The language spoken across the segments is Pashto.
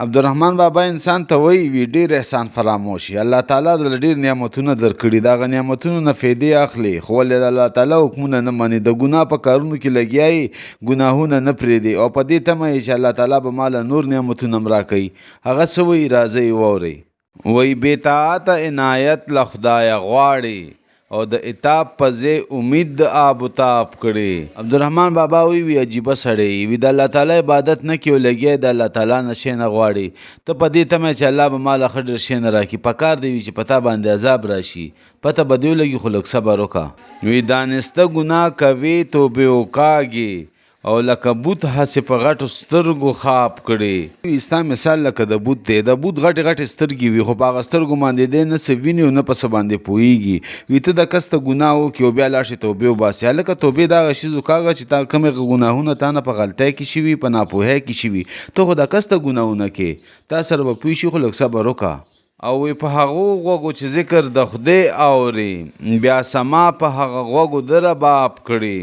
عبدالرحمن بابا انسان ته وی ډیر احسان فراموشي. الله تعالی د ډیر نعمتونه درکړي، دغه نعمتونو نه فایدې اخلي، خو ولې الله تعالی حکمونه نه مني، د ګناه په کارونو کې لګیایي، ګناهونه نه پرېږدي او په دې تمه یې چې الله تعالی به ماله نور نعمتونه هم راکوي. هغه څه وایي راځئ واورئ. وی بېطاعته عنایت له خدایه غواړي او د عتاب په ځای امید د آب و تاب کړي. عبدالرحمن بابا وی عجیبه سړی وي، د الله تعالی عبادت نه کوي او لګیا د الله تعالی نه شی نه غواړي. ته په دې تمه چې الله به ماله ښه ډېر شی نه راکړي، په کار دی وي چې په تا باندې عذاب راشي، پته به دې ولګي خو لږ صبر وکړه. وی دانسته ګناه کوي توبې وکاږي او لکه بوت هسې په غټو سترګو خواب کړي. ستا مثال لکه د بوت دی، د بوت غټې غټې سترګې وي خو په هغه سترګو باندې دی نه څه ویني او نه په څه باندې پوهېږي. وي ته د کس ته ګناه وکړي او بیا لاړ شې توبې وباسې. هلکه توبې د هغه شیز وکاږه چې تا کومې ګناهونه تا نه په غلطۍ کې شوي، په ناپوهۍ کې شوي، ته خو د کس ته ګناهونه کې تا سره به پوه شي، خو لږ صبر وکړه. او وی په هغو غوږو چې ذکر د خدای اوري، بیا سما په هغه غوږو د رباب کړي،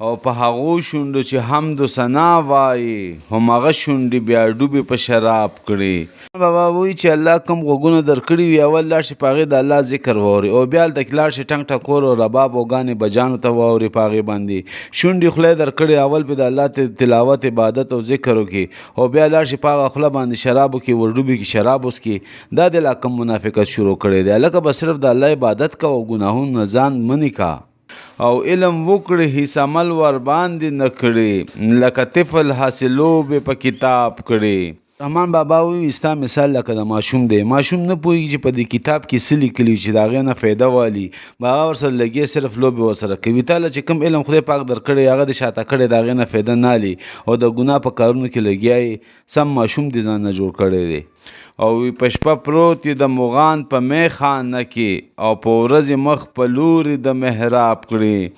او په هغو شونډو چې حمد و ثنا وایي همغه شونډې بیا ډوبې په شراب کړي. بابا وایي چې الله کوم غوږونه درکړي وي، اول لاړ شي په هغې د الله ذکر واوري، او بیا هلته کې لاړ شي ټنګ ټکور او رباب او ګانې بجانو ته واوري په هغې باندې. شونډې خولۍ درکړي، اول پې د الله تلاوت عبادت او ذکر وکړي، او بیا لاړ شي په هغه خوله باندې شراب وکړي، ورډوبې کې شراب وڅکي. دا د لا کوم منافقت شروع کړی دی. هلکه به صرف د الله عبادت کوه او ګناهونو نه ځان منې کا او علم وکړي، هیڅ عمل ور باندې نه کړي، لکه طفل هسې لوبې په کتاب کړي. رحمان بابا وی ستا مثال لکه د ماشوم دی. ماشوم نه پوهېږي چې په دې کتاب کې څه لیکلي چې د هغې نه فایده والي، هغه ورسره لګي صرف لوبې ورسره کوي. تاله چې کوم علم خدای پاک درکړی هغه د شاته کړی، د هغې نه فایده نه الي او د ګناه په کارونو کې لګیا یې. سم ماشوم دې ځان نه جوړ کړی دی. او په شپه پروت د مغان په میخانه کې او په ورځې مخ په لوري د محراب کړي.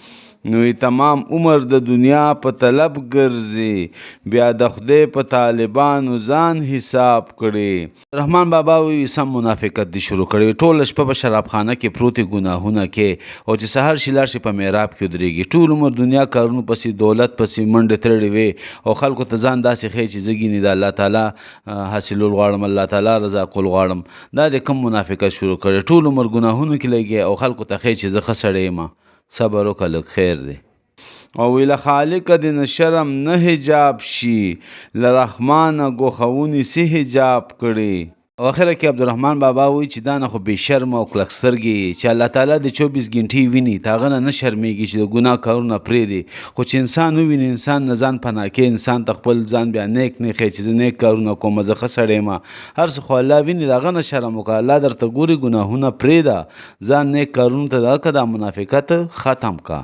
نو تمام عمر د دنیا په طلب ګرځي، بیا د خدای په طالبانو ځان حساب کړي. رحمان بابا وی سم منافقت دی شروع کړي. ټوله شپه په شرابخانه کې پروتې ګناهونه کې، او چې سهار شي لاړ شي په محراب کې ودرېږي. ټول عمر دنیا کارونو پسې، دولت پسې منډې تړلې وي او خلکو ته ځان داسې ښیي چې زه ګینې د الله تعالی حاصلول غواړم، الله تعالی رضا کول غواړم. دا د کوم منافقت شروع کړي؟ ټول عمر ګناهونو کې لګي او خلکو ته ښیي چې زه ښه سړی یم. صبر وکړه لږ خیر دی. او وی له خالقه د نه شرم نه حجاب شي، له رحمانه ګوښونې سي حجاب کړي. او اخره کې عبدالرحمن بابا وی چې دا نه خو بې شرمه او کلک سترګې چې الله تعالی د 24 ګنټې ویني، د هغه نه شرمېږي چې د ګناه کارونه پرېږدي. خو چې انسان وویني، انسان نه ځان پناه کوي، انسان ته خپل ځان بیا نیک نه ښیي چې زه نیک کارونه کوم، زه ښه سړی یم. هر څه خو الله ویني، د هغه نه شرم وکړه. الله درته ګوري، ګناهونه پرېږده، ځان نیک کارونو ته دا منافقت ختم کا.